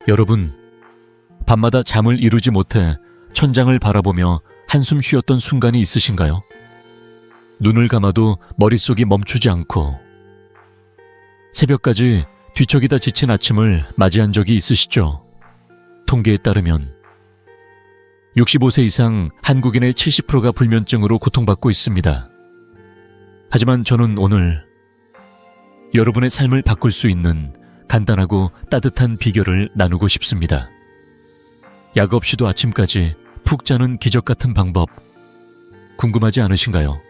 여러분, 밤마다 잠을 이루지 못해 천장을 바라보며 한숨 쉬었던 순간이 있으신가요? 눈을 감아도 머릿속이 멈추지 않고 새벽까지 뒤척이다 지친 아침을 맞이한 적이 있으시죠? 통계에 따르면 65세 이상 한국인의 70%가 불면증으로 고통받고 있습니다. 하지만 저는 오늘 여러분의 삶을 바꿀 수 있는 간단하고 따뜻한 비결을 나누고 싶습니다. 약 없이도 아침까지 푹 자는 기적 같은 방법, 궁금하지 않으신가요?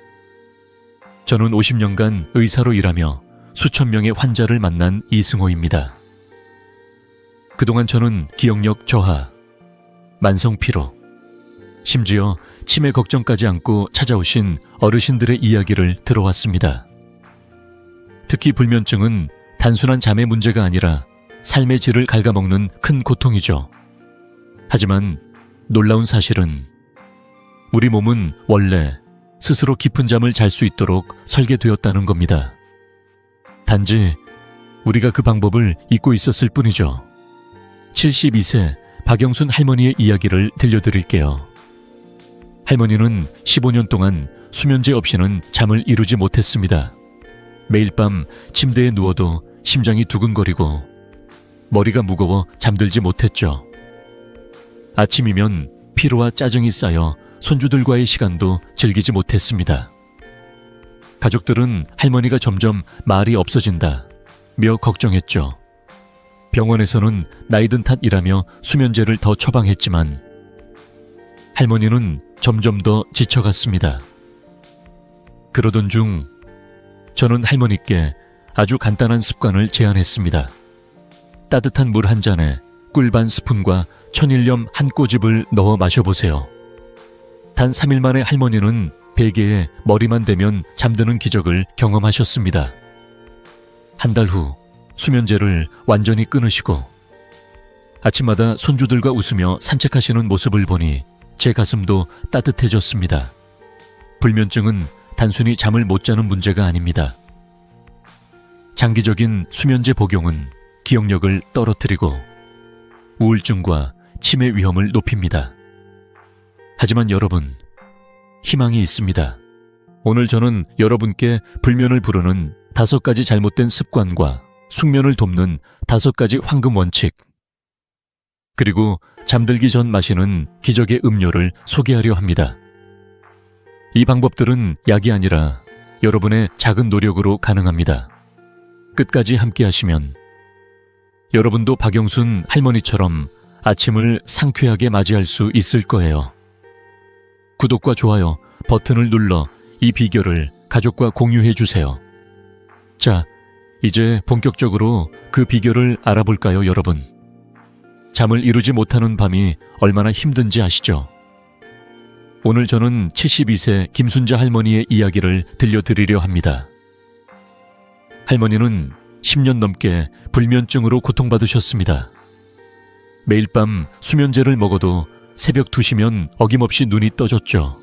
저는 50년간 의사로 일하며 수천 명의 환자를 만난 이승호입니다. 그동안 저는 기억력 저하, 만성 피로, 심지어 치매 걱정까지 안고 찾아오신 어르신들의 이야기를 들어왔습니다. 특히 불면증은 단순한 잠의 문제가 아니라 삶의 질을 갉아먹는 큰 고통이죠. 하지만 놀라운 사실은 우리 몸은 원래 스스로 깊은 잠을 잘 수 있도록 설계되었다는 겁니다. 단지 우리가 그 방법을 잊고 있었을 뿐이죠. 72세 박영순 할머니의 이야기를 들려드릴게요. 할머니는 15년 동안 수면제 없이는 잠을 이루지 못했습니다. 매일 밤 침대에 누워도 심장이 두근거리고 머리가 무거워 잠들지 못했죠. 아침이면 피로와 짜증이 쌓여 손주들과의 시간도 즐기지 못했습니다. 가족들은 할머니가 점점 말이 없어진다며 걱정했죠. 병원에서는 나이든 탓이라며 수면제를 더 처방했지만 할머니는 점점 더 지쳐갔습니다. 그러던 중 저는 할머니께 아주 간단한 습관을 제안했습니다. 따뜻한 물 한 잔에 꿀 반 스푼과 천일염 한 꼬집을 넣어 마셔보세요. 단 3일 만에 할머니는 베개에 머리만 대면 잠드는 기적을 경험하셨습니다. 한 달 후 수면제를 완전히 끊으시고 아침마다 손주들과 웃으며 산책하시는 모습을 보니 제 가슴도 따뜻해졌습니다. 불면증은 단순히 잠을 못 자는 문제가 아닙니다. 장기적인 수면제 복용은 기억력을 떨어뜨리고 우울증과 치매 위험을 높입니다. 하지만 여러분, 희망이 있습니다. 오늘 저는 여러분께 불면을 부르는 5가지 잘못된 습관과 숙면을 돕는 5가지 황금 원칙, 그리고 잠들기 전 마시는 기적의 음료를 소개하려 합니다. 이 방법들은 약이 아니라 여러분의 작은 노력으로 가능합니다. 끝까지 함께 하시면 여러분도 박영순 할머니처럼 아침을 상쾌하게 맞이할 수 있을 거예요. 구독과 좋아요 버튼을 눌러 이 비결을 가족과 공유해 주세요. 자, 이제 본격적으로 그 비결을 알아볼까요, 여러분? 잠을 이루지 못하는 밤이 얼마나 힘든지 아시죠? 오늘 저는 72세 김순자 할머니의 이야기를 들려드리려 합니다. 할머니는 10년 넘게 불면증으로 고통받으셨습니다. 매일 밤 수면제를 먹어도 새벽 2시면 어김없이 눈이 떠졌죠.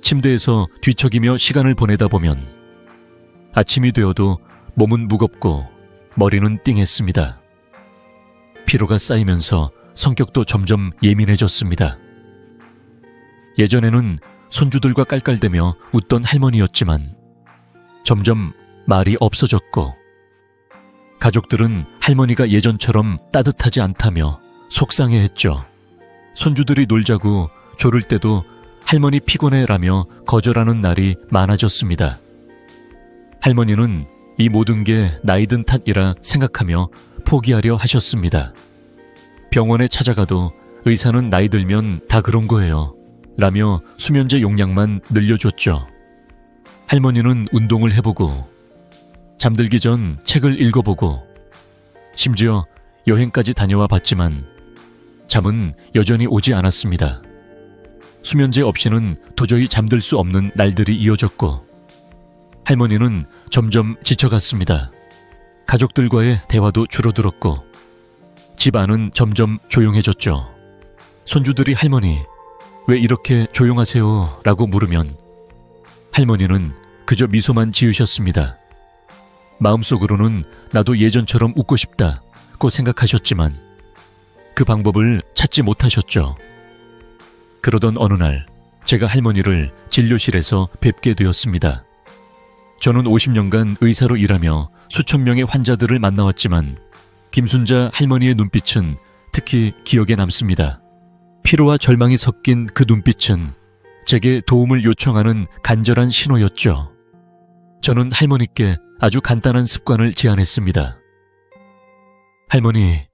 침대에서 뒤척이며 시간을 보내다 보면 아침이 되어도 몸은 무겁고 머리는 띵했습니다. 피로가 쌓이면서 성격도 점점 예민해졌습니다. 예전에는 손주들과 깔깔대며 웃던 할머니였지만 점점 말이 없어졌고 가족들은 할머니가 예전처럼 따뜻하지 않다며 속상해했죠. 손주들이 놀자고 조를 때도 할머니 피곤해라며 거절하는 날이 많아졌습니다. 할머니는 이 모든 게 나이든 탓이라 생각하며 포기하려 하셨습니다. 병원에 찾아가도 의사는 나이 들면 다 그런 거예요 라며 수면제 용량만 늘려줬죠. 할머니는 운동을 해보고 잠들기 전 책을 읽어보고 심지어 여행까지 다녀와 봤지만 잠은 여전히 오지 않았습니다. 수면제 없이는 도저히 잠들 수 없는 날들이 이어졌고 할머니는 점점 지쳐갔습니다. 가족들과의 대화도 줄어들었고 집 안은 점점 조용해졌죠. 손주들이 할머니, 왜 이렇게 조용하세요? 라고 물으면 할머니는 그저 미소만 지으셨습니다. 마음속으로는 나도 예전처럼 웃고 싶다고 생각하셨지만 그 방법을 찾지 못하셨죠. 그러던 어느 날 제가 할머니를 진료실에서 뵙게 되었습니다. 저는 50년간 의사로 일하며 수천 명의 환자들을 만나왔지만 김순자 할머니의 눈빛은 특히 기억에 남습니다. 피로와 절망이 섞인 그 눈빛은 제게 도움을 요청하는 간절한 신호였죠. 저는 할머니께 아주 간단한 습관을 제안했습니다. 할머니,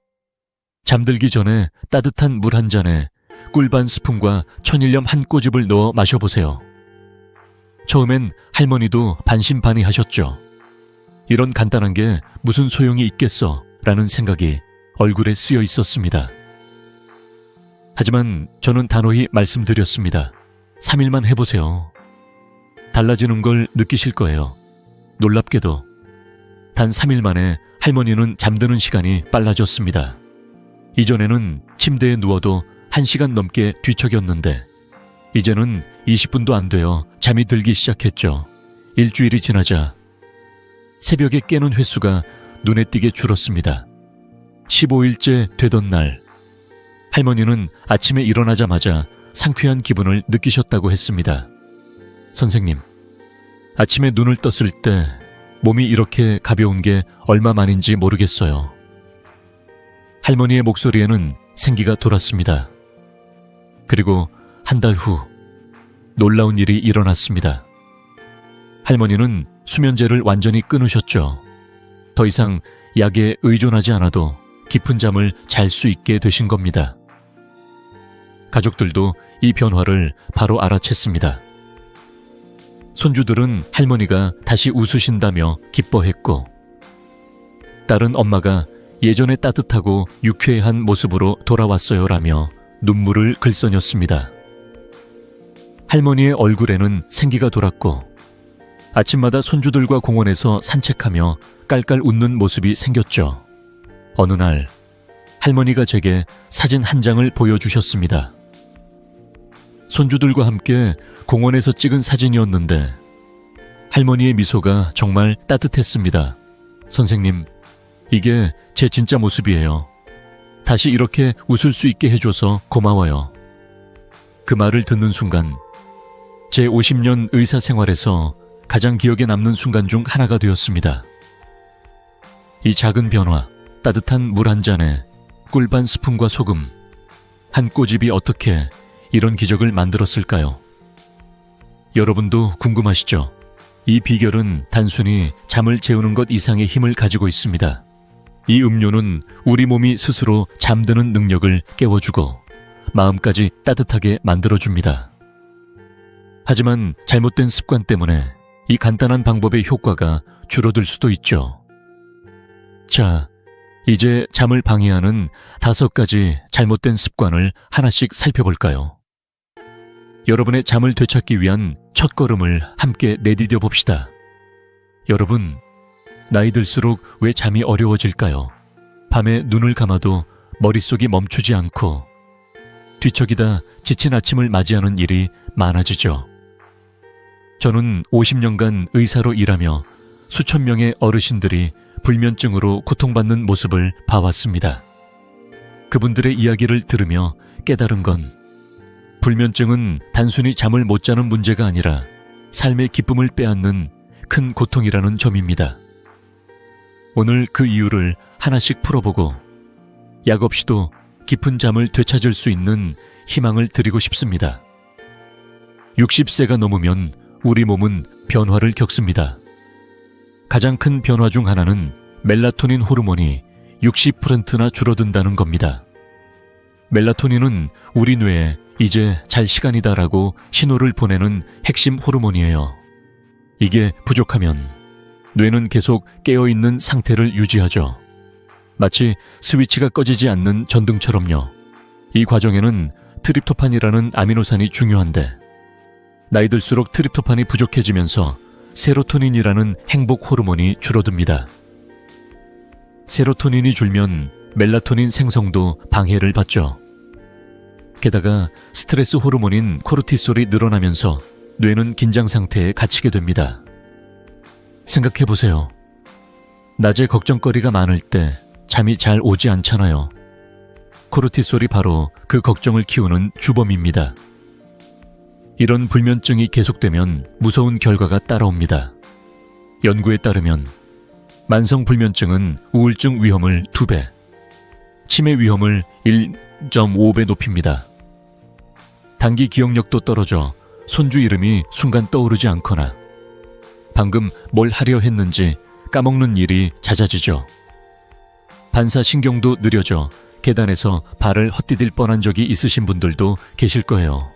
잠들기 전에 따뜻한 물 한 잔에 꿀 반 스푼과 천일염 한 꼬집을 넣어 마셔보세요. 처음엔 할머니도 반신반의하셨죠. 이런 간단한 게 무슨 소용이 있겠어 라는 생각이 얼굴에 쓰여 있었습니다. 하지만 저는 단호히 말씀드렸습니다. 3일만 해보세요. 달라지는 걸 느끼실 거예요. 놀랍게도 단 3일 만에 할머니는 잠드는 시간이 빨라졌습니다. 이전에는 침대에 누워도 1시간 넘게 뒤척였는데 이제는 20분도 안 되어 잠이 들기 시작했죠. 일주일이 지나자 새벽에 깨는 횟수가 눈에 띄게 줄었습니다. 15일째 되던 날 할머니는 아침에 일어나자마자 상쾌한 기분을 느끼셨다고 했습니다. 선생님, 아침에 눈을 떴을 때 몸이 이렇게 가벼운 게 얼마만인지 모르겠어요. 할머니의 목소리에는 생기가 돌았습니다. 그리고 한 달 후 놀라운 일이 일어났습니다. 할머니는 수면제를 완전히 끊으셨죠. 더 이상 약에 의존하지 않아도 깊은 잠을 잘 수 있게 되신 겁니다. 가족들도 이 변화를 바로 알아챘습니다. 손주들은 할머니가 다시 웃으신다며 기뻐했고, 딸은 엄마가 예전의 따뜻하고 유쾌한 모습으로 돌아왔어요라며 눈물을 글썽였습니다. 할머니의 얼굴에는 생기가 돌았고 아침마다 손주들과 공원에서 산책하며 깔깔 웃는 모습이 생겼죠. 어느 날 할머니가 제게 사진 한 장을 보여주셨습니다. 손주들과 함께 공원에서 찍은 사진이었는데 할머니의 미소가 정말 따뜻했습니다. 선생님, 이게 제 진짜 모습이에요. 다시 이렇게 웃을 수 있게 해줘서 고마워요. 그 말을 듣는 순간 제 50년 의사 생활에서 가장 기억에 남는 순간 중 하나가 되었습니다. 이 작은 변화, 따뜻한 물 한 잔에 꿀 반 스푼과 소금, 한 꼬집이 어떻게 이런 기적을 만들었을까요? 여러분도 궁금하시죠? 이 비결은 단순히 잠을 재우는 것 이상의 힘을 가지고 있습니다. 이 음료는 우리 몸이 스스로 잠드는 능력을 깨워주고 마음까지 따뜻하게 만들어줍니다. 하지만 잘못된 습관 때문에 이 간단한 방법의 효과가 줄어들 수도 있죠. 자, 이제 잠을 방해하는 5가지 잘못된 습관을 하나씩 살펴볼까요? 여러분의 잠을 되찾기 위한 첫걸음을 함께 내디뎌 봅시다. 여러분, 나이 들수록 왜 잠이 어려워질까요? 밤에 눈을 감아도 머릿속이 멈추지 않고 뒤척이다 지친 아침을 맞이하는 일이 많아지죠. 저는 50년간 의사로 일하며 수천 명의 어르신들이 불면증으로 고통받는 모습을 봐왔습니다. 그분들의 이야기를 들으며 깨달은 건 불면증은 단순히 잠을 못 자는 문제가 아니라 삶의 기쁨을 빼앗는 큰 고통이라는 점입니다. 오늘 그 이유를 하나씩 풀어보고 약 없이도 깊은 잠을 되찾을 수 있는 희망을 드리고 싶습니다. 60세가 넘으면 우리 몸은 변화를 겪습니다. 가장 큰 변화 중 하나는 멜라토닌 호르몬이 60%나 줄어든다는 겁니다. 멜라토닌은 우리 뇌에 이제 잘 시간이다라고 신호를 보내는 핵심 호르몬이에요. 이게 부족하면 뇌는 계속 깨어있는 상태를 유지하죠. 마치 스위치가 꺼지지 않는 전등처럼요. 이 과정에는 트립토판이라는 아미노산이 중요한데 나이 들수록 트립토판이 부족해지면서 세로토닌이라는 행복 호르몬이 줄어듭니다. 세로토닌이 줄면 멜라토닌 생성도 방해를 받죠. 게다가 스트레스 호르몬인 코르티솔이 늘어나면서 뇌는 긴장 상태에 갇히게 됩니다. 생각해보세요. 낮에 걱정거리가 많을 때 잠이 잘 오지 않잖아요. 코르티솔이 바로 그 걱정을 키우는 주범입니다. 이런 불면증이 계속되면 무서운 결과가 따라옵니다. 연구에 따르면 만성 불면증은 우울증 위험을 2배, 치매 위험을 1.5배 높입니다. 단기 기억력도 떨어져 손주 이름이 순간 떠오르지 않거나 방금 뭘 하려 했는지 까먹는 일이 잦아지죠. 반사신경도 느려져 계단에서 발을 헛디딜 뻔한 적이 있으신 분들도 계실 거예요.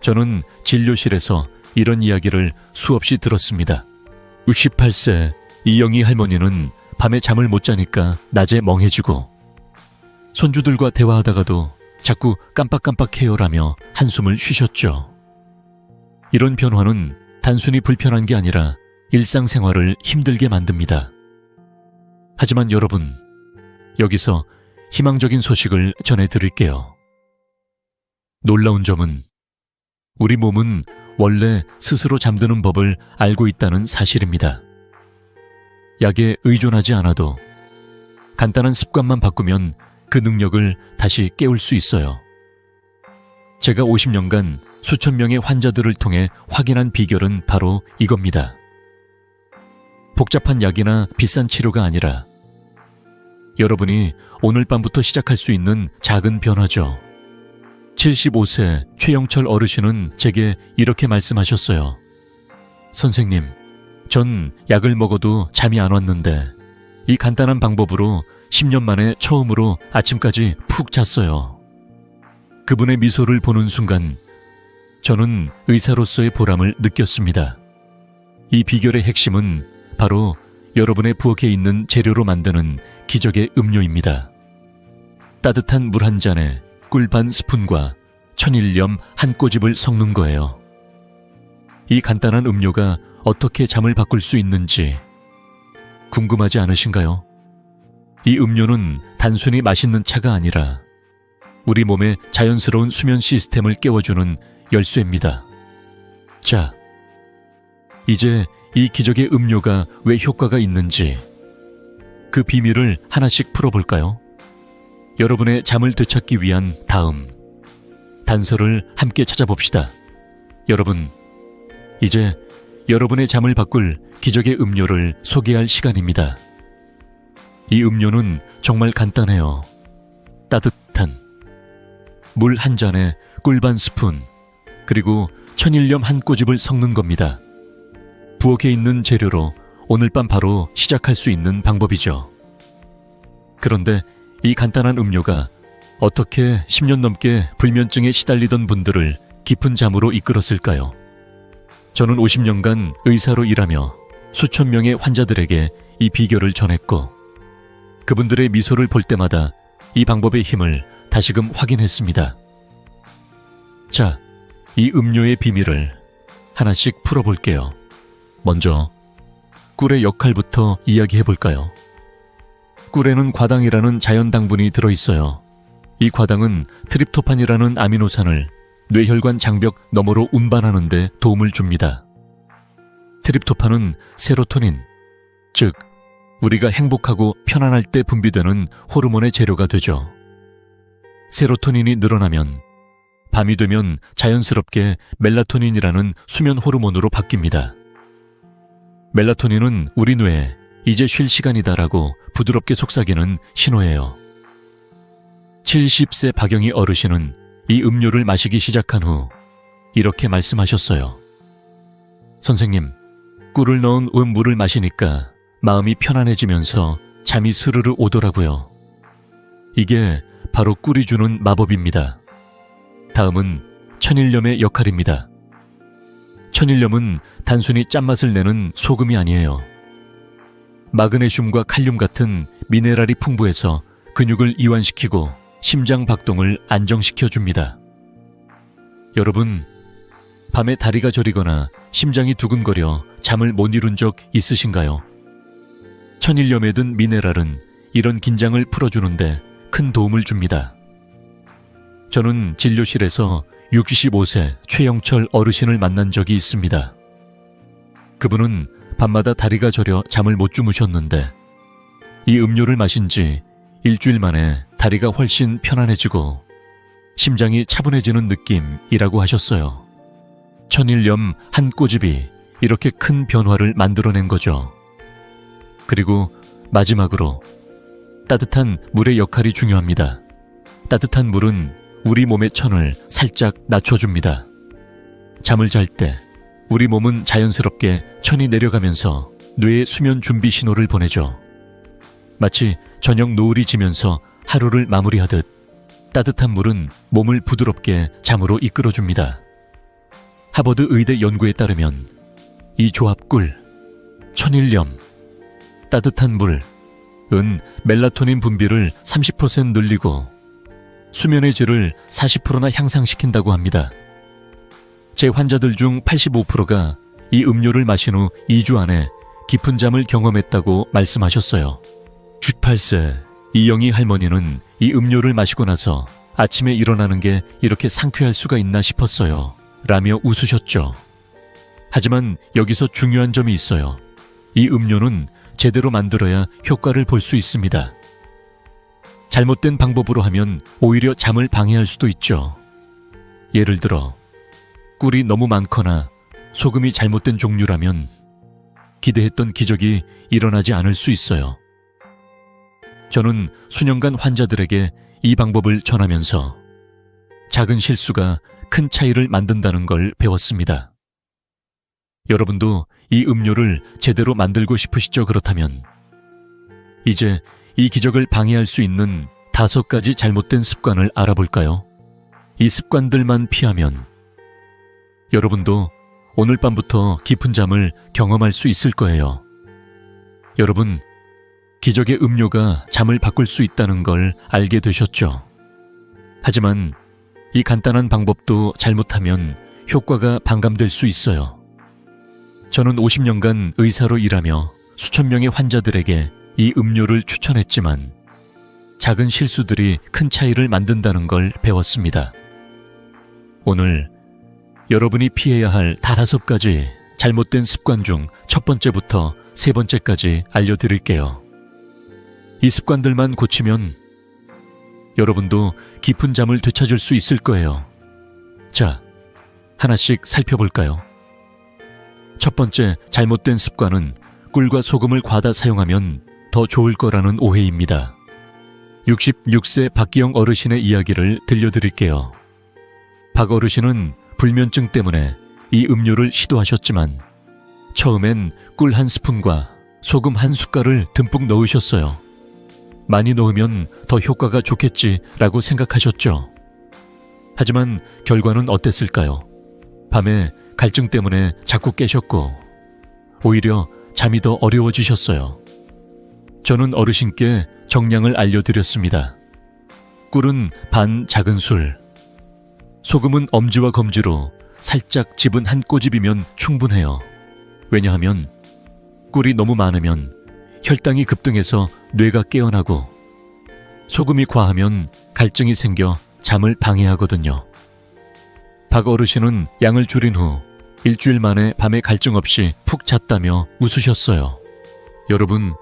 저는 진료실에서 이런 이야기를 수없이 들었습니다. 68세 이영희 할머니는 밤에 잠을 못 자니까 낮에 멍해지고 손주들과 대화하다가도 자꾸 깜빡깜빡해요라며 한숨을 쉬셨죠. 이런 변화는 단순히 불편한 게 아니라 일상생활을 힘들게 만듭니다. 하지만 여러분, 여기서 희망적인 소식을 전해드릴게요. 놀라운 점은 우리 몸은 원래 스스로 잠드는 법을 알고 있다는 사실입니다. 약에 의존하지 않아도 간단한 습관만 바꾸면 그 능력을 다시 깨울 수 있어요. 제가 50년간 수천 명의 환자들을 통해 확인한 비결은 바로 이겁니다. 복잡한 약이나 비싼 치료가 아니라 여러분이 오늘 밤부터 시작할 수 있는 작은 변화죠. 75세 최영철 어르신은 제게 이렇게 말씀하셨어요. 선생님, 전 약을 먹어도 잠이 안 왔는데 이 간단한 방법으로 10년 만에 처음으로 아침까지 푹 잤어요. 그분의 미소를 보는 순간 저는 의사로서의 보람을 느꼈습니다. 이 비결의 핵심은 바로 여러분의 부엌에 있는 재료로 만드는 기적의 음료입니다. 따뜻한 물 한 잔에 꿀 반 스푼과 천일염 한 꼬집을 섞는 거예요. 이 간단한 음료가 어떻게 잠을 바꿀 수 있는지 궁금하지 않으신가요? 이 음료는 단순히 맛있는 차가 아니라 우리 몸의 자연스러운 수면 시스템을 깨워주는 열쇠입니다. 자, 이제 이 기적의 음료가 왜 효과가 있는지 그 비밀을 하나씩 풀어볼까요? 여러분의 잠을 되찾기 위한 다음 단서를 함께 찾아봅시다. 여러분, 이제 여러분의 잠을 바꿀 기적의 음료를 소개할 시간입니다. 이 음료는 정말 간단해요. 따뜻한 물 한 잔에 꿀 반 스푼, 그리고 천일염 한 꼬집을 섞는 겁니다. 부엌에 있는 재료로 오늘 밤 바로 시작할 수 있는 방법이죠. 그런데 이 간단한 음료가 어떻게 10년 넘게 불면증에 시달리던 분들을 깊은 잠으로 이끌었을까요? 저는 50년간 의사로 일하며 수천 명의 환자들에게 이 비결을 전했고 그분들의 미소를 볼 때마다 이 방법의 힘을 다시금 확인했습니다. 자, 이 음료의 비밀을 하나씩 풀어볼게요. 먼저 꿀의 역할부터 이야기해볼까요? 꿀에는 과당이라는 자연 당분이 들어있어요. 이 과당은 트립토판이라는 아미노산을 뇌혈관 장벽 너머로 운반하는 데 도움을 줍니다. 트립토판은 세로토닌, 즉 우리가 행복하고 편안할 때 분비되는 호르몬의 재료가 되죠. 세로토닌이 늘어나면 밤이 되면 자연스럽게 멜라토닌이라는 수면 호르몬으로 바뀝니다. 멜라토닌은 우리 뇌에 이제 쉴 시간이다라고 부드럽게 속삭이는 신호예요. 70세 박영희 어르신은 이 음료를 마시기 시작한 후 이렇게 말씀하셨어요. 선생님, 꿀을 넣은 물을 마시니까 마음이 편안해지면서 잠이 스르르 오더라고요. 이게 바로 꿀이 주는 마법입니다. 다음은 천일염의 역할입니다. 천일염은 단순히 짠맛을 내는 소금이 아니에요. 마그네슘과 칼륨 같은 미네랄이 풍부해서 근육을 이완시키고 심장 박동을 안정시켜 줍니다. 여러분, 밤에 다리가 저리거나 심장이 두근거려 잠을 못 이룬 적 있으신가요? 천일염에 든 미네랄은 이런 긴장을 풀어주는데 큰 도움을 줍니다. 저는 진료실에서 65세 최영철 어르신을 만난 적이 있습니다. 그분은 밤마다 다리가 저려 잠을 못 주무셨는데 이 음료를 마신 지 일주일 만에 다리가 훨씬 편안해지고 심장이 차분해지는 느낌이라고 하셨어요. 천일염 한 꼬집이 이렇게 큰 변화를 만들어낸 거죠. 그리고 마지막으로 따뜻한 물의 역할이 중요합니다. 따뜻한 물은 우리 몸의 천을 살짝 낮춰줍니다. 잠을 잘 때 우리 몸은 자연스럽게 천이 내려가면서 뇌에 수면 준비 신호를 보내죠. 마치 저녁 노을이 지면서 하루를 마무리하듯 따뜻한 물은 몸을 부드럽게 잠으로 이끌어줍니다. 하버드 의대 연구에 따르면 이 조합 꿀, 천일염, 따뜻한 물은 멜라토닌 분비를 30% 늘리고 수면의 질을 40%나 향상시킨다고 합니다. 제 환자들 중 85%가 이 음료를 마신 후 2주 안에 깊은 잠을 경험했다고 말씀하셨어요. 98세 이영희 할머니는 이 음료를 마시고 나서 아침에 일어나는 게 이렇게 상쾌할 수가 있나 싶었어요. 라며 웃으셨죠. 하지만 여기서 중요한 점이 있어요. 이 음료는 제대로 만들어야 효과를 볼 수 있습니다. 잘못된 방법으로 하면 오히려 잠을 방해할 수도 있죠. 예를 들어 꿀이 너무 많거나 소금이 잘못된 종류라면 기대했던 기적이 일어나지 않을 수 있어요. 저는 수년간 환자들에게 이 방법을 전하면서 작은 실수가 큰 차이를 만든다는 걸 배웠습니다. 여러분도 이 음료를 제대로 만들고 싶으시죠? 그렇다면 이제 이 기적을 방해할 수 있는 5가지 잘못된 습관을 알아볼까요? 이 습관들만 피하면 여러분도 오늘 밤부터 깊은 잠을 경험할 수 있을 거예요. 여러분, 기적의 음료가 잠을 바꿀 수 있다는 걸 알게 되셨죠? 하지만 이 간단한 방법도 잘못하면 효과가 반감될 수 있어요. 저는 50년간 의사로 일하며 수천 명의 환자들에게 이 음료를 추천했지만 작은 실수들이 큰 차이를 만든다는 걸 배웠습니다. 오늘 여러분이 피해야 할 5가지 잘못된 습관 중 첫 번째부터 3번째까지 알려드릴게요. 이 습관들만 고치면 여러분도 깊은 잠을 되찾을 수 있을 거예요. 자, 하나씩 살펴볼까요? 첫 번째 잘못된 습관은 꿀과 소금을 과다 사용하면 더 좋을 거라는 오해입니다. 66세 박기영 어르신의 이야기를 들려드릴게요. 박 어르신은 불면증 때문에 이 음료를 시도하셨지만 처음엔 꿀 1스푼과 소금 1숟갈을 듬뿍 넣으셨어요. 많이 넣으면 더 효과가 좋겠지라고 생각하셨죠. 하지만 결과는 어땠을까요? 밤에 갈증 때문에 자꾸 깨셨고 오히려 잠이 더 어려워지셨어요. 저는 어르신께 정량을 알려드렸습니다. 꿀은 반 작은 술, 소금은 엄지와 검지로 살짝 집은 한 꼬집이면 충분해요. 왜냐하면 꿀이 너무 많으면 혈당이 급등해서 뇌가 깨어나고 소금이 과하면 갈증이 생겨 잠을 방해하거든요. 박 어르신은 양을 줄인 후 일주일 만에 밤에 갈증 없이 푹 잤다며 웃으셨어요. 여러분,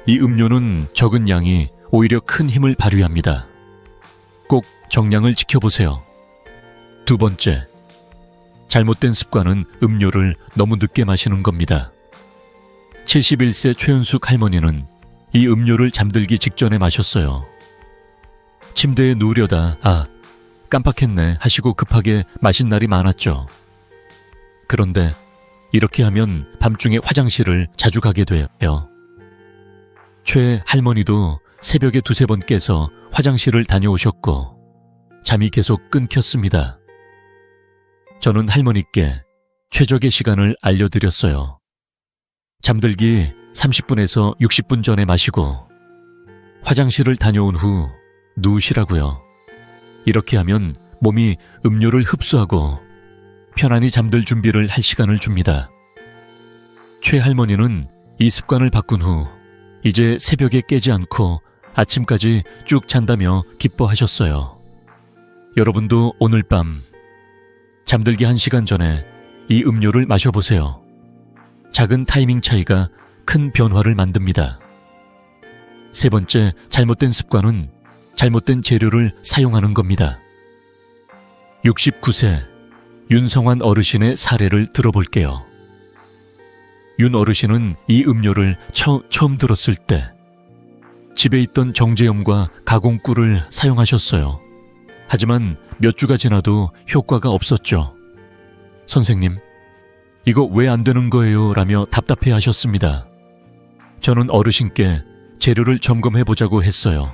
이 음료는 적은 양이 오히려 큰 힘을 발휘합니다. 꼭 정량을 지켜보세요. 두 번째, 잘못된 습관은 음료를 너무 늦게 마시는 겁니다. 71세 최은숙 할머니는 이 음료를 잠들기 직전에 마셨어요. 침대에 누우려다 깜빡했네 하시고 급하게 마신 날이 많았죠. 그런데 이렇게 하면 밤중에 화장실을 자주 가게 돼요. 최 할머니도 새벽에 2-3번 깨서 화장실을 다녀오셨고 잠이 계속 끊겼습니다. 저는 할머니께 최적의 시간을 알려드렸어요. 잠들기 30분에서 60분 전에 마시고 화장실을 다녀온 후 누우시라고요. 이렇게 하면 몸이 음료를 흡수하고 편안히 잠들 준비를 할 시간을 줍니다. 최 할머니는 이 습관을 바꾼 후 이제 새벽에 깨지 않고 아침까지 쭉 잔다며 기뻐하셨어요. 여러분도 오늘 밤 잠들기 1시간 전에 이 음료를 마셔보세요. 작은 타이밍 차이가 큰 변화를 만듭니다. 세 번째 잘못된 습관은 잘못된 재료를 사용하는 겁니다. 69세 윤성환 어르신의 사례를 들어볼게요. 윤 어르신은 이 음료를 처음 들었을 때 집에 있던 정제염과 가공꿀을 사용하셨어요. 하지만 몇 주가 지나도 효과가 없었죠. 선생님, 이거 왜 안 되는 거예요? 라며 답답해 하셨습니다. 저는 어르신께 재료를 점검해 보자고 했어요.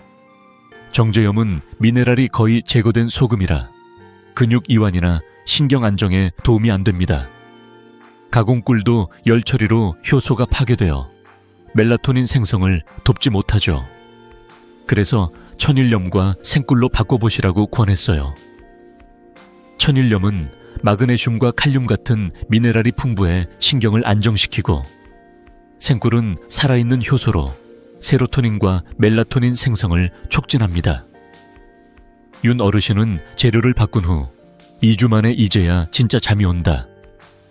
정제염은 미네랄이 거의 제거된 소금이라 근육 이완이나 신경 안정에 도움이 안 됩니다. 가공꿀도 열 처리로 효소가 파괴되어 멜라토닌 생성을 돕지 못하죠. 그래서 천일염과 생꿀로 바꿔보시라고 권했어요. 천일염은 마그네슘과 칼륨 같은 미네랄이 풍부해 신경을 안정시키고, 생꿀은 살아있는 효소로 세로토닌과 멜라토닌 생성을 촉진합니다. 윤 어르신은 재료를 바꾼 후 2주 만에 이제야 진짜 잠이 온다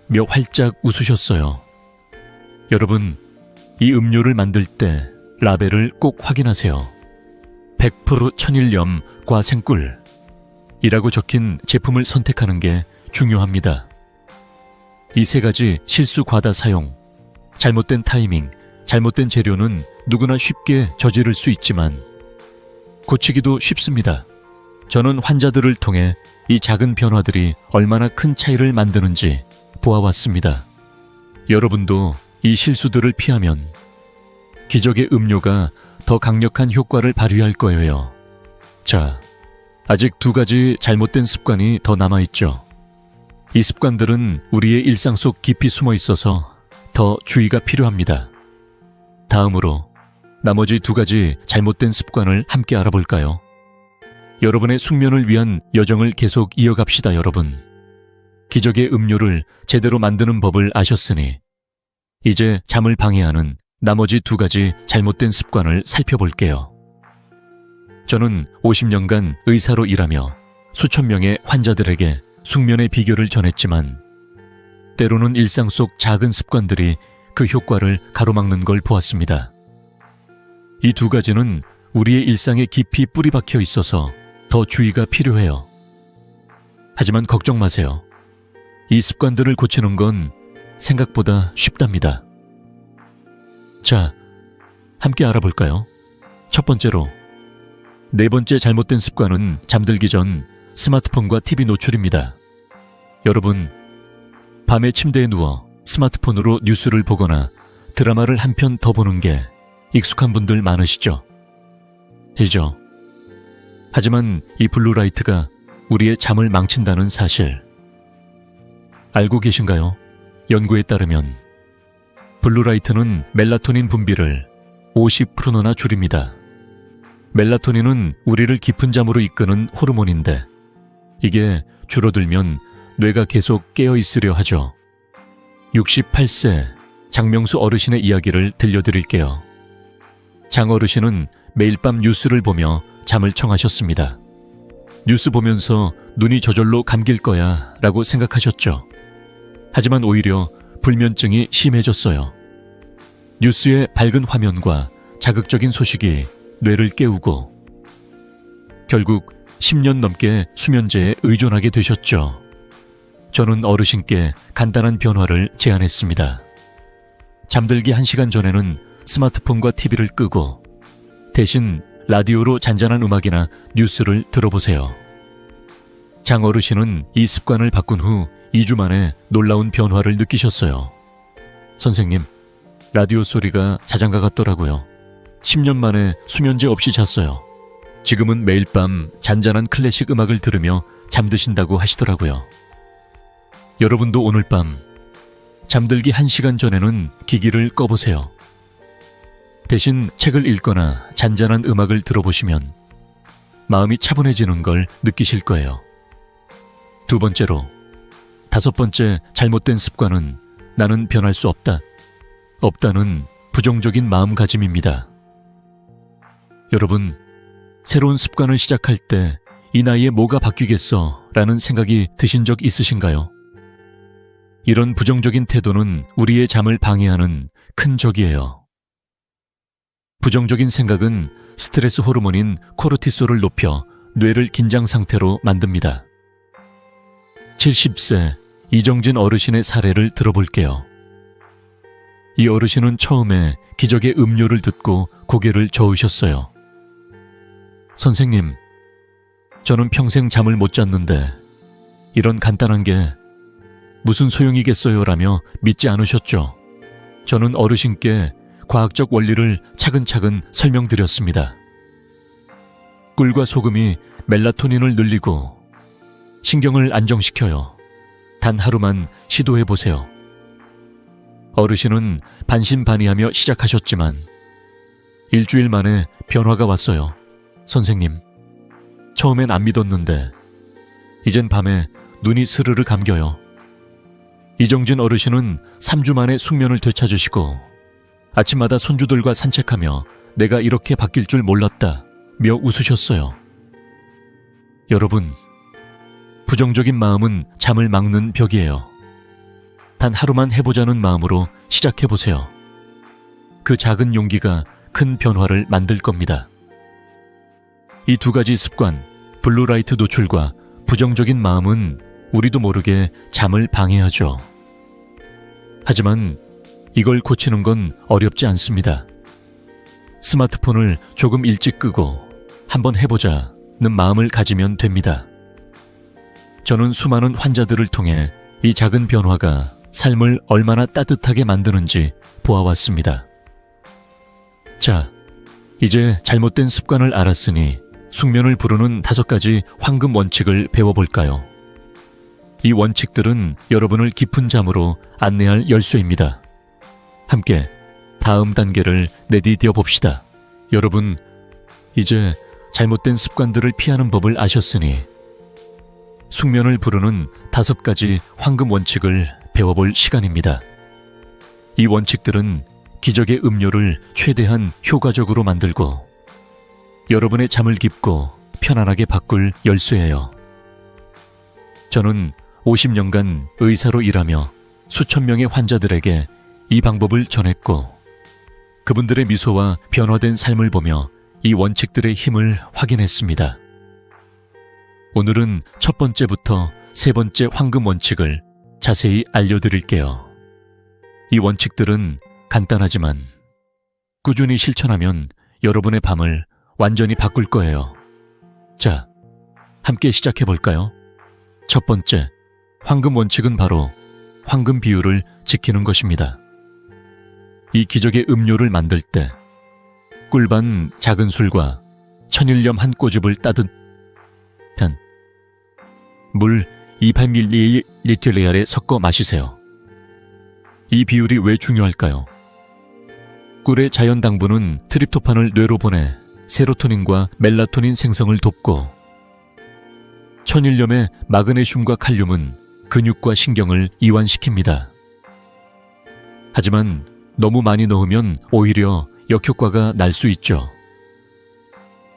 며 활짝 웃으셨어요. 여러분, 이 음료를 만들 때 라벨을 꼭 확인하세요. 100% 천일염, 과생꿀 이라고 적힌 제품을 선택하는 게 중요합니다. 이 세 가지 실수 과다 사용, 잘못된 타이밍, 잘못된 재료는 누구나 쉽게 저지를 수 있지만 고치기도 쉽습니다. 저는 환자들을 통해 이 작은 변화들이 얼마나 큰 차이를 만드는지 보아왔습니다. 여러분도 이 실수들을 피하면 기적의 음료가 더 강력한 효과를 발휘할 거예요. 자, 아직 2가지 잘못된 습관이 더 남아있죠. 이 습관들은 우리의 일상 속 깊이 숨어 있어서 더 주의가 필요합니다. 다음으로 나머지 2가지 잘못된 습관을 함께 알아볼까요? 여러분의 숙면을 위한 여정을 계속 이어갑시다, 여러분. 기적의 음료를 제대로 만드는 법을 아셨으니 이제 잠을 방해하는 나머지 2가지 잘못된 습관을 살펴볼게요. 저는 50년간 의사로 일하며 수천 명의 환자들에게 숙면의 비결을 전했지만 때로는 일상 속 작은 습관들이 그 효과를 가로막는 걸 보았습니다. 이 2가지는 우리의 일상에 깊이 뿌리 박혀 있어서 더 주의가 필요해요. 하지만 걱정 마세요. 이 습관들을 고치는 건 생각보다 쉽답니다. 자, 함께 알아볼까요? 첫 번째로, 4번째 잘못된 습관은 잠들기 전 스마트폰과 TV 노출입니다. 여러분, 밤에 침대에 누워 스마트폰으로 뉴스를 보거나 드라마를 한 편 더 보는 게 익숙한 분들 많으시죠? 이죠. 하지만 이 블루라이트가 우리의 잠을 망친다는 사실 알고 계신가요? 연구에 따르면 블루라이트는 멜라토닌 분비를 50%나 줄입니다. 멜라토닌은 우리를 깊은 잠으로 이끄는 호르몬인데 이게 줄어들면 뇌가 계속 깨어 있으려 하죠. 68세 장명수 어르신의 이야기를 들려드릴게요. 장 어르신은 매일 밤 뉴스를 보며 잠을 청하셨습니다. 뉴스 보면서 눈이 저절로 감길 거야 라고 생각하셨죠. 하지만 오히려 불면증이 심해졌어요. 뉴스의 밝은 화면과 자극적인 소식이 뇌를 깨우고 결국 10년 넘게 수면제에 의존하게 되셨죠. 저는 어르신께 간단한 변화를 제안했습니다. 잠들기 1시간 전에는 스마트폰과 TV를 끄고 대신 라디오로 잔잔한 음악이나 뉴스를 들어보세요. 장 어르신은 이 습관을 바꾼 후 2주 만에 놀라운 변화를 느끼셨어요. 선생님, 라디오 소리가 자장가 같더라고요. 10년 만에 수면제 없이 잤어요. 지금은 매일 밤 잔잔한 클래식 음악을 들으며 잠드신다고 하시더라고요. 여러분도 오늘 밤 잠들기 1시간 전에는 기기를 꺼보세요. 대신 책을 읽거나 잔잔한 음악을 들어보시면 마음이 차분해지는 걸 느끼실 거예요. 2번째로, 5번째 잘못된 습관은 나는 변할 수 없다. 없다는 부정적인 마음가짐입니다. 여러분, 새로운 습관을 시작할 때 이 나이에 뭐가 바뀌겠어 라는 생각이 드신 적 있으신가요? 이런 부정적인 태도는 우리의 잠을 방해하는 큰 적이에요. 부정적인 생각은 스트레스 호르몬인 코르티솔을 높여 뇌를 긴장 상태로 만듭니다. 70세 이정진 어르신의 사례를 들어볼게요. 이 어르신은 처음에 기적의 음료를 듣고 고개를 저으셨어요. 선생님, 저는 평생 잠을 못 잤는데 이런 간단한 게 무슨 소용이겠어요 라며 믿지 않으셨죠. 저는 어르신께 과학적 원리를 차근차근 설명드렸습니다. 꿀과 소금이 멜라토닌을 늘리고 신경을 안정시켜요. 단 하루만 시도해보세요. 어르신은 반신반의하며 시작하셨지만 일주일 만에 변화가 왔어요. 선생님, 처음엔 안 믿었는데 이젠 밤에 눈이 스르르 감겨요. 이정진 어르신은 3주 만에 숙면을 되찾으시고 아침마다 손주들과 산책하며 내가 이렇게 바뀔 줄 몰랐다 며 웃으셨어요. 여러분, 부정적인 마음은 잠을 막는 벽이에요. 단 하루만 해보자는 마음으로 시작해보세요. 그 작은 용기가 큰 변화를 만들 겁니다. 이 두 가지 습관, 블루라이트 노출과 부정적인 마음은 우리도 모르게 잠을 방해하죠. 하지만 이걸 고치는 건 어렵지 않습니다. 스마트폰을 조금 일찍 끄고 한번 해보자는 마음을 가지면 됩니다. 저는 수많은 환자들을 통해 이 작은 변화가 삶을 얼마나 따뜻하게 만드는지 보아왔습니다. 자, 이제 잘못된 습관을 알았으니 숙면을 부르는 5가지 황금 원칙을 배워볼까요? 이 원칙들은 여러분을 깊은 잠으로 안내할 열쇠입니다. 함께 다음 단계를 내디뎌 봅시다. 여러분, 이제 잘못된 습관들을 피하는 법을 아셨으니 숙면을 부르는 5가지 황금 원칙을 배워볼 시간입니다. 이 원칙들은 기적의 음료를 최대한 효과적으로 만들고 여러분의 잠을 깊고 편안하게 바꿀 열쇠예요. 저는 50년간 의사로 일하며 수천 명의 환자들에게 이 방법을 전했고 그분들의 미소와 변화된 삶을 보며 이 원칙들의 힘을 확인했습니다. 오늘은 첫 번째부터 세 번째 황금 원칙을 자세히 알려드릴게요. 이 원칙들은 간단하지만 꾸준히 실천하면 여러분의 밤을 완전히 바꿀 거예요. 자, 함께 시작해볼까요? 첫 번째, 황금 원칙은 바로 황금 비율을 지키는 것입니다. 이 기적의 음료를 만들 때 꿀반 작은 술과 천일염 한 꼬집을 따뜻한 물 28ml에 섞어 마시세요. 이 비율이 왜 중요할까요? 꿀의 자연 당분은 트립토판을 뇌로 보내 세로토닌과 멜라토닌 생성을 돕고 천일염의 마그네슘과 칼륨은 근육과 신경을 이완시킵니다. 하지만 너무 많이 넣으면 오히려 역효과가 날 수 있죠.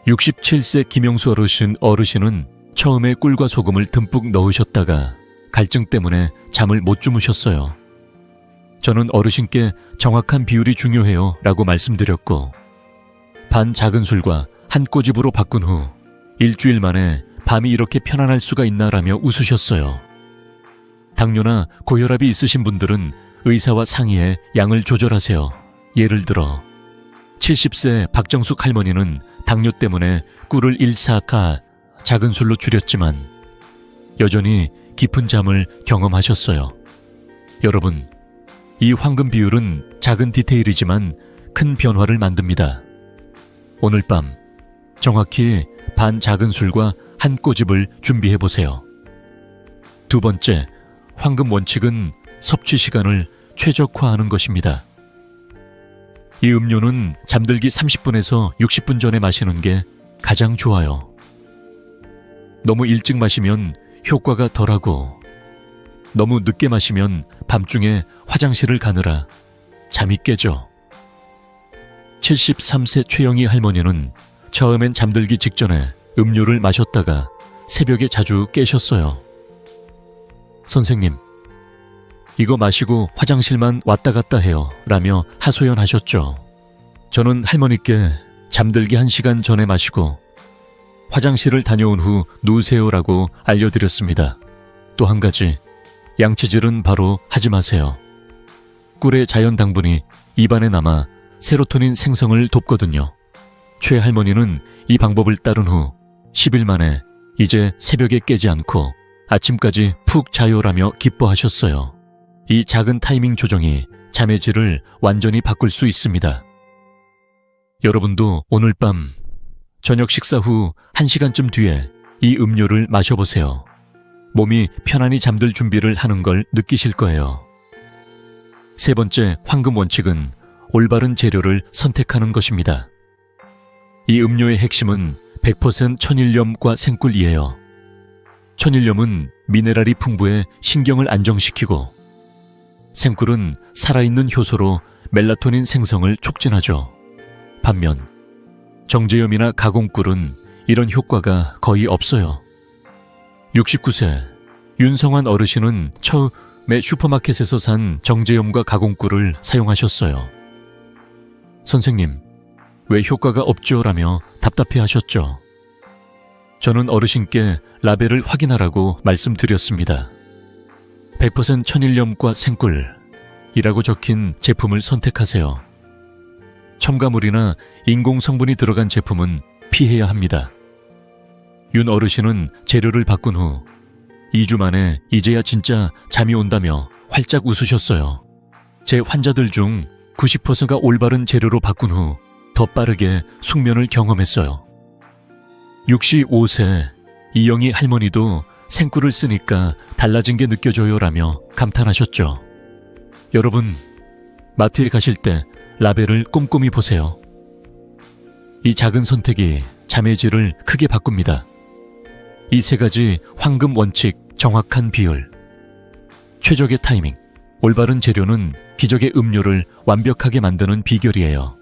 67세 김영수 어르신은 처음에 꿀과 소금을 듬뿍 넣으셨다가 갈증 때문에 잠을 못 주무셨어요. 저는 어르신께 정확한 비율이 중요해요 라고 말씀드렸고 반 작은 술과 한 꼬집으로 바꾼 후 일주일 만에 밤이 이렇게 편안할 수가 있나라며 웃으셨어요. 당뇨나 고혈압이 있으신 분들은 의사와 상의해 양을 조절하세요. 예를 들어 70세 박정숙 할머니는 당뇨 때문에 꿀을 1사카 작은 술로 줄였지만 여전히 깊은 잠을 경험하셨어요. 여러분, 이 황금 비율은 작은 디테일이지만 큰 변화를 만듭니다. 오늘 밤 정확히 반 작은 술과 한 꼬집을 준비해보세요. 두 번째, 황금 원칙은 섭취 시간을 최적화하는 것입니다. 이 음료는 잠들기 30분에서 60분 전에 마시는 게 가장 좋아요. 너무 일찍 마시면 효과가 덜하고 너무 늦게 마시면 밤중에 화장실을 가느라 잠이 깨죠. 73세 최영희 할머니는 처음엔 잠들기 직전에 음료를 마셨다가 새벽에 자주 깨셨어요. 선생님, 이거 마시고 화장실만 왔다 갔다 해요 라며 하소연하셨죠. 저는 할머니께 잠들기 1시간 전에 마시고 화장실을 다녀온 후 누우세요라고 알려드렸습니다. 또 한 가지, 양치질은 바로 하지 마세요. 꿀의 자연 당분이 입안에 남아 세로토닌 생성을 돕거든요. 최 할머니는 이 방법을 따른 후 10일 만에 이제 새벽에 깨지 않고 아침까지 푹 자요라며 기뻐하셨어요. 이 작은 타이밍 조정이 잠의 질을 완전히 바꿀 수 있습니다. 여러분도 오늘 밤 저녁 식사 후 1시간쯤 뒤에 이 음료를 마셔보세요. 몸이 편안히 잠들 준비를 하는 걸 느끼실 거예요. 세 번째 황금 원칙은 올바른 재료를 선택하는 것입니다. 이 음료의 핵심은 100% 천일염과 생꿀이에요. 천일염은 미네랄이 풍부해 신경을 안정시키고, 생꿀은 살아있는 효소로 멜라토닌 생성을 촉진하죠. 반면 정제염이나 가공꿀은 이런 효과가 거의 없어요. 69세 윤성환 어르신은 처음에 슈퍼마켓에서 산 정제염과 가공꿀을 사용하셨어요. 선생님, 왜 효과가 없죠? 라며 답답해하셨죠. 저는 어르신께 라벨을 확인하라고 말씀드렸습니다. 100% 천일염과 생꿀이라고 적힌 제품을 선택하세요. 첨가물이나 인공 성분이 들어간 제품은 피해야 합니다. 윤 어르신은 재료를 바꾼 후 2주 만에 이제야 진짜 잠이 온다며 활짝 웃으셨어요. 제 환자들 중 90%가 올바른 재료로 바꾼 후 더 빠르게 숙면을 경험했어요. 65세 이영희 할머니도 생꿀을 쓰니까 달라진 게 느껴져요라며 감탄하셨죠. 여러분, 마트에 가실 때 라벨을 꼼꼼히 보세요. 이 작은 선택이 잠의 질을 크게 바꿉니다. 이 세 가지 황금 원칙, 정확한 비율, 최적의 타이밍, 올바른 재료는 기적의 음료를 완벽하게 만드는 비결이에요.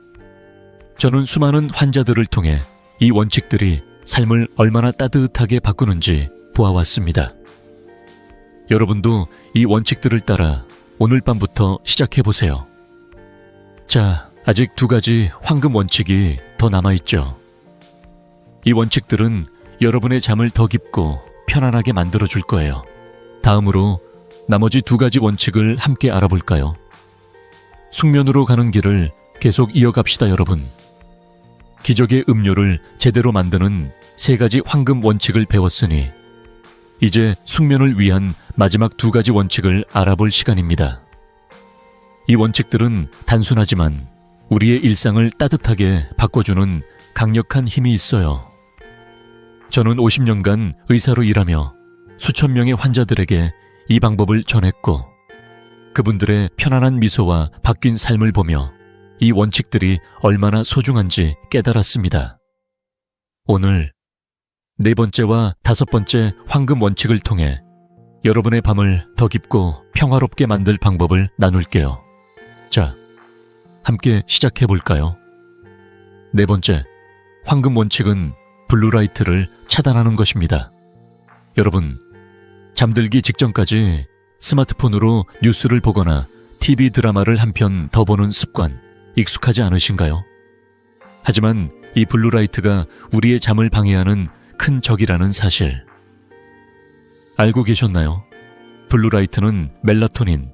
저는 수많은 환자들을 통해 이 원칙들이 삶을 얼마나 따뜻하게 바꾸는지 보아왔습니다. 여러분도 이 원칙들을 따라 오늘 밤부터 시작해보세요. 자, 아직 2가지 황금 원칙이 더 남아있죠. 이 원칙들은 여러분의 잠을 더 깊고 편안하게 만들어줄 거예요. 다음으로 나머지 2가지 원칙을 함께 알아볼까요? 숙면으로 가는 길을 계속 이어갑시다, 여러분. 기적의 음료를 제대로 만드는 3가지 황금 원칙을 배웠으니 이제 숙면을 위한 마지막 2가지 원칙을 알아볼 시간입니다. 이 원칙들은 단순하지만 우리의 일상을 따뜻하게 바꿔주는 강력한 힘이 있어요. 저는 50년간 의사로 일하며 수천 명의 환자들에게 이 방법을 전했고, 그분들의 편안한 미소와 바뀐 삶을 보며 이 원칙들이 얼마나 소중한지 깨달았습니다. 오늘 4번째와 5번째 황금 원칙을 통해 여러분의 밤을 더 깊고 평화롭게 만들 방법을 나눌게요. 자, 함께 시작해볼까요? 4번째, 황금 원칙은 블루라이트를 차단하는 것입니다. 여러분, 잠들기 직전까지 스마트폰으로 뉴스를 보거나 TV 드라마를 한 편 더 보는 습관 익숙하지 않으신가요? 하지만 이 블루라이트가 우리의 잠을 방해하는 큰 적이라는 사실 알고 계셨나요? 블루라이트는 멜라토닌,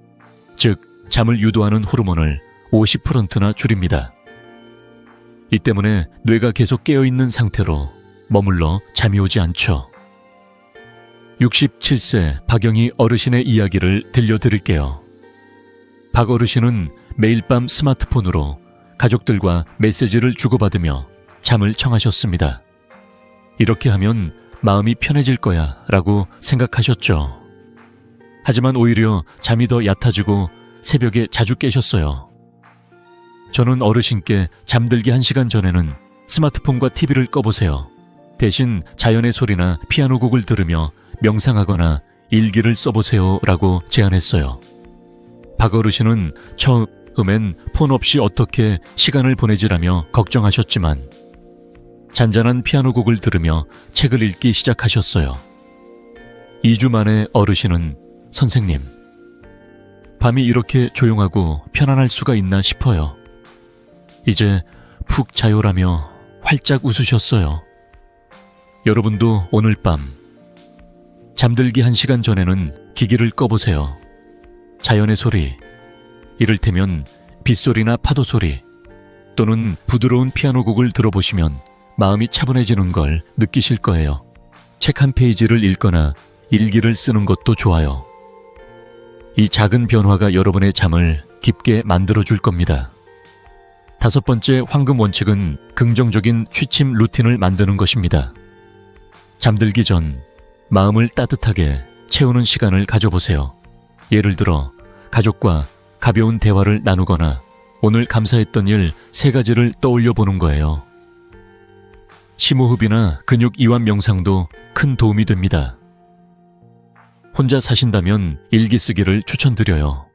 즉 잠을 유도하는 호르몬을 50%나 줄입니다. 이 때문에 뇌가 계속 깨어있는 상태로 머물러 잠이 오지 않죠. 67세 박영희 어르신의 이야기를 들려드릴게요. 박 어르신은 매일 밤 스마트폰으로 가족들과 메시지를 주고받으며 잠을 청하셨습니다. 이렇게 하면 마음이 편해질 거야 라고 생각하셨죠. 하지만 오히려 잠이 더 얕아지고 새벽에 자주 깨셨어요. 저는 어르신께 잠들기 1시간 전에는 스마트폰과 TV를 꺼보세요. 대신 자연의 소리나 피아노 곡을 들으며 명상하거나 일기를 써보세요 라고 제안했어요. 박 어르신은 처음엔 폰 없이 어떻게 시간을 보내지라며 걱정하셨지만 잔잔한 피아노 곡을 들으며 책을 읽기 시작하셨어요. 2주 만에 어르신은 선생님, 밤이 이렇게 조용하고 편안할 수가 있나 싶어요. 이제 푹 자요라며 활짝 웃으셨어요. 여러분도 오늘 밤 잠들기 1시간 전에는 기기를 꺼보세요. 자연의 소리, 이를테면 빗소리나 파도 소리, 또는 부드러운 피아노 곡을 들어보시면 마음이 차분해지는 걸 느끼실 거예요. 책 한 페이지를 읽거나 일기를 쓰는 것도 좋아요. 이 작은 변화가 여러분의 잠을 깊게 만들어줄 겁니다. 5번째 황금 원칙은 긍정적인 취침 루틴을 만드는 것입니다. 잠들기 전 마음을 따뜻하게 채우는 시간을 가져보세요. 예를 들어 가족과 가벼운 대화를 나누거나 오늘 감사했던 일 3가지를 떠올려 보는 거예요. 심호흡이나 근육 이완 명상도 큰 도움이 됩니다. 혼자 사신다면 일기 쓰기를 추천드려요.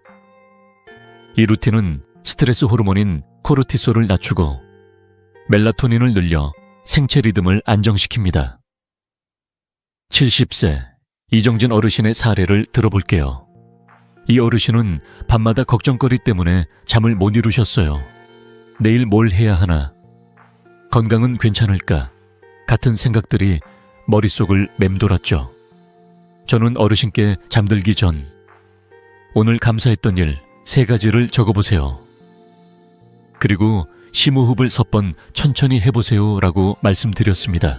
이 루틴은 스트레스 호르몬인 코르티솔을 낮추고 멜라토닌을 늘려 생체 리듬을 안정시킵니다. 70세 이정진 어르신의 사례를 들어볼게요. 이 어르신은 밤마다 걱정거리 때문에 잠을 못 이루셨어요. 내일 뭘 해야 하나? 건강은 괜찮을까? 같은 생각들이 머릿속을 맴돌았죠. 저는 어르신께 잠들기 전 오늘 감사했던 일 3가지를 적어보세요. 그리고 심호흡을 10번 천천히 해보세요 라고 말씀드렸습니다.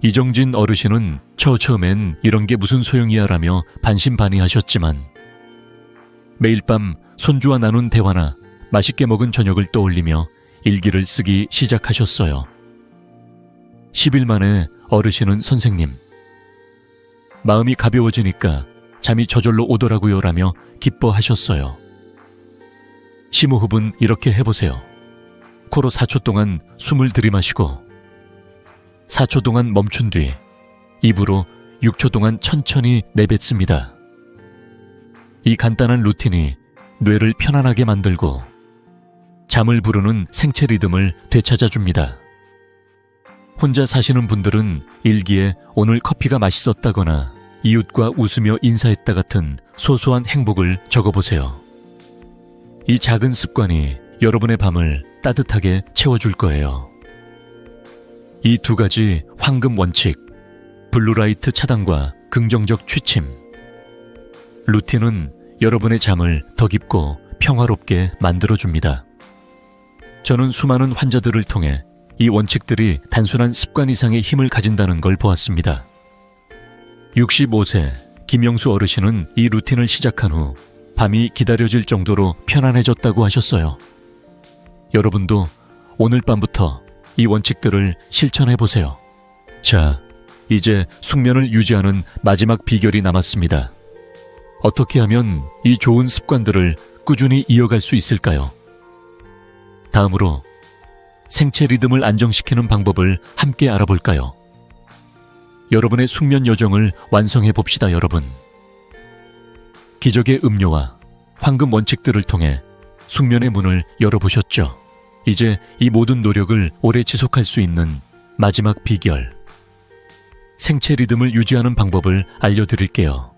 이정진 어르신은 처음엔 이런 게 무슨 소용이야 라며 반신반의하셨지만 매일 밤 손주와 나눈 대화나 맛있게 먹은 저녁을 떠올리며 일기를 쓰기 시작하셨어요. 10일 만에 어르신은 선생님, 마음이 가벼워지니까 잠이 저절로 오더라고요 라며 기뻐하셨어요. 심호흡은 이렇게 해보세요. 코로 4초 동안 숨을 들이마시고 4초 동안 멈춘 뒤 입으로 6초 동안 천천히 내뱉습니다. 이 간단한 루틴이 뇌를 편안하게 만들고 잠을 부르는 생체 리듬을 되찾아줍니다. 혼자 사시는 분들은 일기에 오늘 커피가 맛있었다거나 이웃과 웃으며 인사했다 같은 소소한 행복을 적어보세요. 이 작은 습관이 여러분의 밤을 따뜻하게 채워줄 거예요. 이 2가지 황금 원칙, 블루라이트 차단과 긍정적 취침. 루틴은 여러분의 잠을 더 깊고 평화롭게 만들어줍니다. 저는 수많은 환자들을 통해 이 원칙들이 단순한 습관 이상의 힘을 가진다는 걸 보았습니다. 65세 김영수 어르신은 이 루틴을 시작한 후 밤이 기다려질 정도로 편안해졌다고 하셨어요. 여러분도 오늘 밤부터 이 원칙들을 실천해보세요. 자, 이제 숙면을 유지하는 마지막 비결이 남았습니다. 어떻게 하면 이 좋은 습관들을 꾸준히 이어갈 수 있을까요? 다음으로 생체 리듬을 안정시키는 방법을 함께 알아볼까요? 여러분의 숙면 요정을 완성해 봅시다, 여러분. 기적의 음료와 황금 원칙들을 통해 숙면의 문을 열어보셨죠? 이제 이 모든 노력을 오래 지속할 수 있는 마지막 비결, 생체 리듬을 유지하는 방법을 알려드릴게요.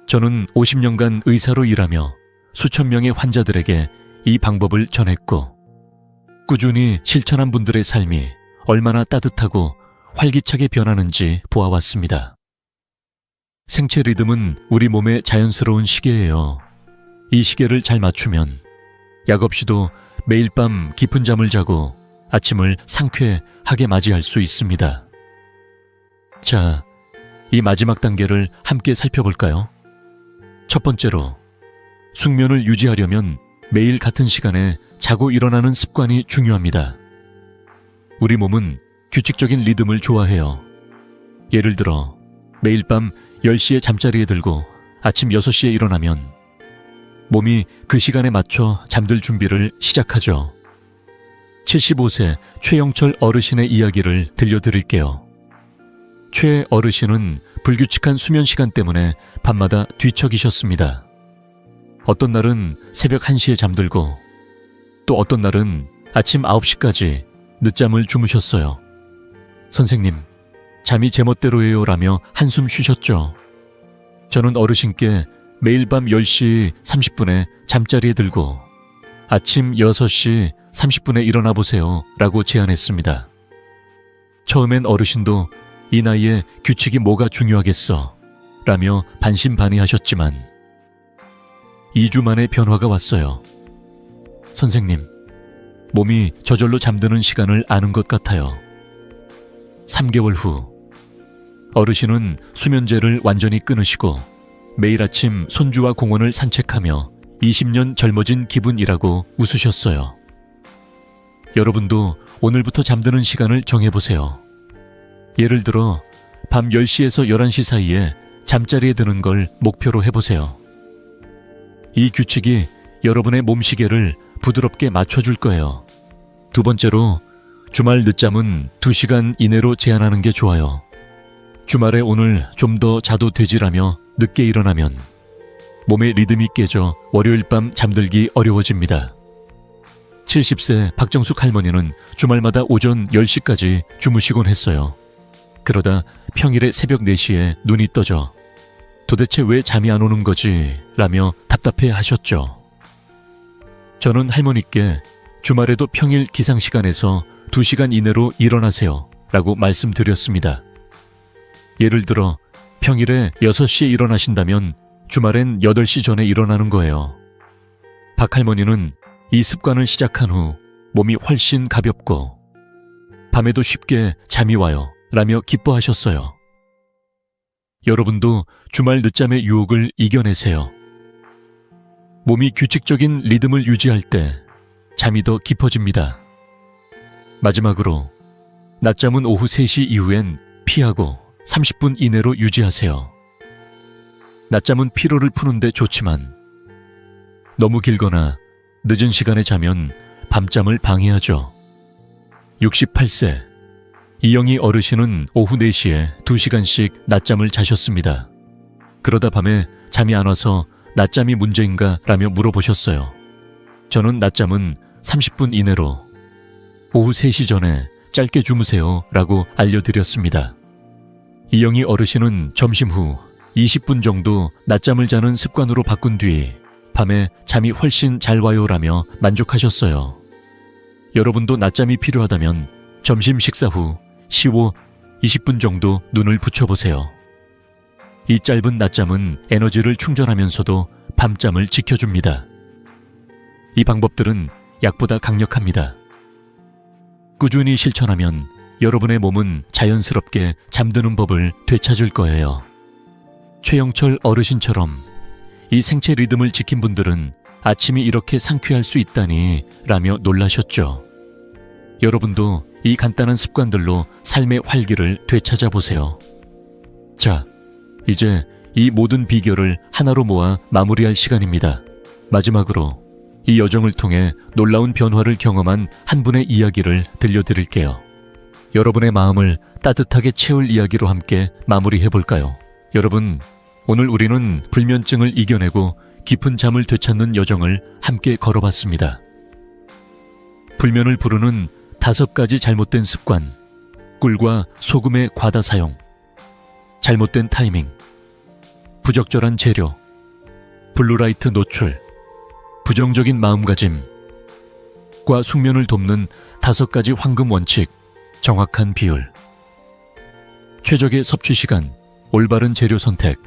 저는 50년간 의사로 일하며 수천 명의 환자들에게 이 방법을 전했고 꾸준히 실천한 분들의 삶이 얼마나 따뜻하고 활기차게 변하는지 보아왔습니다. 생체 리듬은 우리 몸의 자연스러운 시계예요. 이 시계를 잘 맞추면 약 없이도 매일 밤 깊은 잠을 자고 아침을 상쾌하게 맞이할 수 있습니다. 자, 이 마지막 단계를 함께 살펴볼까요? 첫 번째로, 숙면을 유지하려면 매일 같은 시간에 자고 일어나는 습관이 중요합니다. 우리 몸은 규칙적인 리듬을 좋아해요. 예를 들어 매일 밤 10시에 잠자리에 들고 아침 6시에 일어나면 몸이 그 시간에 맞춰 잠들 준비를 시작하죠. 75세 최영철 어르신의 이야기를 들려드릴게요. 최 어르신은 불규칙한 수면 시간 때문에 밤마다 뒤척이셨습니다. 어떤 날은 새벽 1시에 잠들고 또 어떤 날은 아침 9시까지 늦잠을 주무셨어요. 선생님, 잠이 제멋대로예요 라며 한숨 쉬셨죠. 저는 어르신께 매일 밤 10시 30분에 잠자리에 들고 아침 6시 30분에 일어나 보세요 라고 제안했습니다. 처음엔 어르신도 이 나이에 규칙이 뭐가 중요하겠어 라며 반신반의하셨지만 2주 만에 변화가 왔어요. 선생님, 몸이 저절로 잠드는 시간을 아는 것 같아요. 3개월 후 어르신은 수면제를 완전히 끊으시고 매일 아침 손주와 공원을 산책하며 20년 젊어진 기분이라고 웃으셨어요. 여러분도 오늘부터 잠드는 시간을 정해보세요. 예를 들어 밤 10시에서 11시 사이에 잠자리에 드는 걸 목표로 해보세요. 이 규칙이 여러분의 몸시계를 부드럽게 맞춰줄 거예요. 두 번째로, 주말 늦잠은 2시간 이내로 제한하는 게 좋아요. 주말에 오늘 좀 더 자도 되지라며 늦게 일어나면 몸의 리듬이 깨져 월요일 밤 잠들기 어려워집니다. 70세 박정숙 할머니는 주말마다 오전 10시까지 주무시곤 했어요. 그러다 평일에 새벽 4시에 눈이 떠져 도대체 왜 잠이 안 오는 거지? 라며 답답해 하셨죠. 저는 할머니께 주말에도 평일 기상시간에서 2시간 이내로 일어나세요 라고 말씀드렸습니다. 예를 들어 평일에 6시에 일어나신다면 주말엔 8시 전에 일어나는 거예요. 박 할머니는 이 습관을 시작한 후 몸이 훨씬 가볍고 밤에도 쉽게 잠이 와요 라며 기뻐하셨어요. 여러분도 주말 늦잠의 유혹을 이겨내세요. 몸이 규칙적인 리듬을 유지할 때 잠이 더 깊어집니다. 마지막으로 낮잠은 오후 3시 이후엔 피하고 30분 이내로 유지하세요. 낮잠은 피로를 푸는데 좋지만 너무 길거나 늦은 시간에 자면 밤잠을 방해하죠. 68세 이영희 어르신은 오후 4시에 2시간씩 낮잠을 자셨습니다. 그러다 밤에 잠이 안 와서 낮잠이 문제인가 라며 물어보셨어요. 저는 낮잠은 30분 이내로 오후 3시 전에 짧게 주무세요 라고 알려드렸습니다. 이영희 어르신은 점심 후 20분 정도 낮잠을 자는 습관으로 바꾼 뒤 밤에 잠이 훨씬 잘 와요 라며 만족하셨어요. 여러분도 낮잠이 필요하다면 점심 식사 후 15-20분 정도 눈을 붙여보세요. 이 짧은 낮잠은 에너지를 충전하면서도 밤잠을 지켜줍니다. 이 방법들은 약보다 강력합니다. 꾸준히 실천하면 여러분의 몸은 자연스럽게 잠드는 법을 되찾을 거예요. 최영철 어르신처럼 이 생체 리듬을 지킨 분들은 아침이 이렇게 상쾌할 수 있다니 라며 놀라셨죠. 여러분도 이 간단한 습관들로 삶의 활기를 되찾아보세요. 자, 이제 이 모든 비결을 하나로 모아 마무리할 시간입니다. 마지막으로 이 여정을 통해 놀라운 변화를 경험한 한 분의 이야기를 들려드릴게요. 여러분의 마음을 따뜻하게 채울 이야기로 함께 마무리해볼까요? 여러분, 오늘 우리는 불면증을 이겨내고 깊은 잠을 되찾는 여정을 함께 걸어봤습니다. 불면을 부르는 5가지 잘못된 습관, 꿀과 소금의 과다 사용, 잘못된 타이밍, 부적절한 재료, 블루라이트 노출, 부정적인 마음가짐과 숙면을 돕는 5가지 황금 원칙, 정확한 비율, 최적의 섭취 시간, 올바른 재료 선택,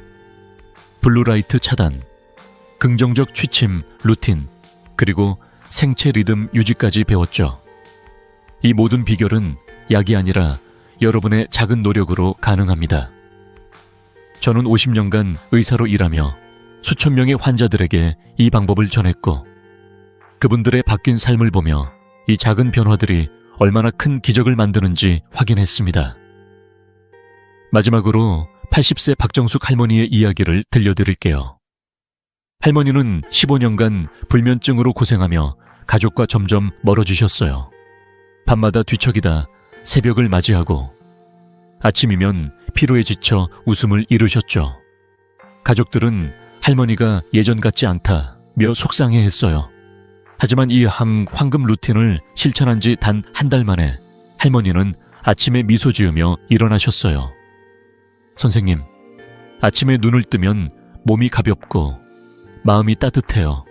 블루라이트 차단, 긍정적 취침, 루틴, 그리고 생체 리듬 유지까지 배웠죠. 이 모든 비결은 약이 아니라 여러분의 작은 노력으로 가능합니다. 저는 50년간 의사로 일하며 수천 명의 환자들에게 이 방법을 전했고 그분들의 바뀐 삶을 보며 이 작은 변화들이 얼마나 큰 기적을 만드는지 확인했습니다. 마지막으로 80세 박정숙 할머니의 이야기를 들려드릴게요. 할머니는 15년간 불면증으로 고생하며 가족과 점점 멀어지셨어요. 밤마다 뒤척이다 새벽을 맞이하고 아침이면 피로에 지쳐 웃음을 잃으셨죠. 가족들은 할머니가 예전 같지 않다며 속상해했어요. 하지만 이 황금 루틴을 실천한 지 단 한 달 만에 할머니는 아침에 미소 지으며 일어나셨어요. 선생님, 아침에 눈을 뜨면 몸이 가볍고 마음이 따뜻해요.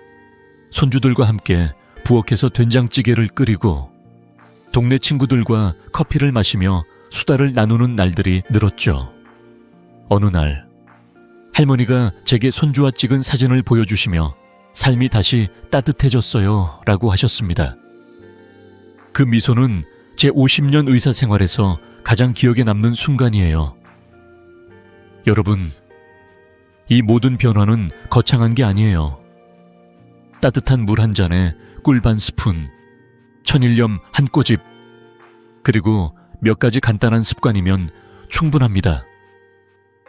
손주들과 함께 부엌에서 된장찌개를 끓이고 동네 친구들과 커피를 마시며 수다를 나누는 날들이 늘었죠. 어느 날 할머니가 제게 손주와 찍은 사진을 보여주시며 삶이 다시 따뜻해졌어요 라고 하셨습니다. 그 미소는 제 50년 의사 생활에서 가장 기억에 남는 순간이에요. 여러분, 이 모든 변화는 거창한 게 아니에요. 따뜻한 물 한 잔에 꿀 반 스푼, 천일염 한 꼬집, 그리고 몇 가지 간단한 습관이면 충분합니다.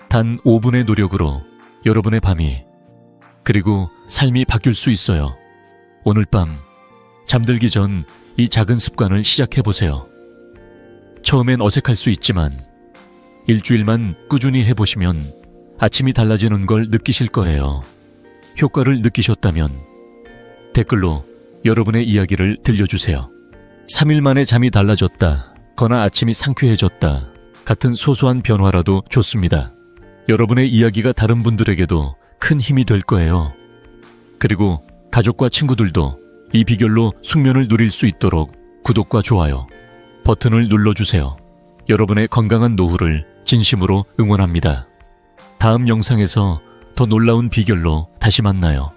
단 5분의 노력으로 여러분의 밤이, 그리고 삶이 바뀔 수 있어요. 오늘 밤 잠들기 전 이 작은 습관을 시작해보세요. 처음엔 어색할 수 있지만 일주일만 꾸준히 해보시면 아침이 달라지는 걸 느끼실 거예요. 효과를 느끼셨다면 댓글로 여러분의 이야기를 들려주세요. 3일 만에 잠이 달라졌다, 거나 아침이 상쾌해졌다 같은 소소한 변화라도 좋습니다. 여러분의 이야기가 다른 분들에게도 큰 힘이 될 거예요. 그리고 가족과 친구들도 이 비결로 숙면을 누릴 수 있도록 구독과 좋아요 버튼을 눌러주세요. 여러분의 건강한 노후를 진심으로 응원합니다. 다음 영상에서 더 놀라운 비결로 다시 만나요.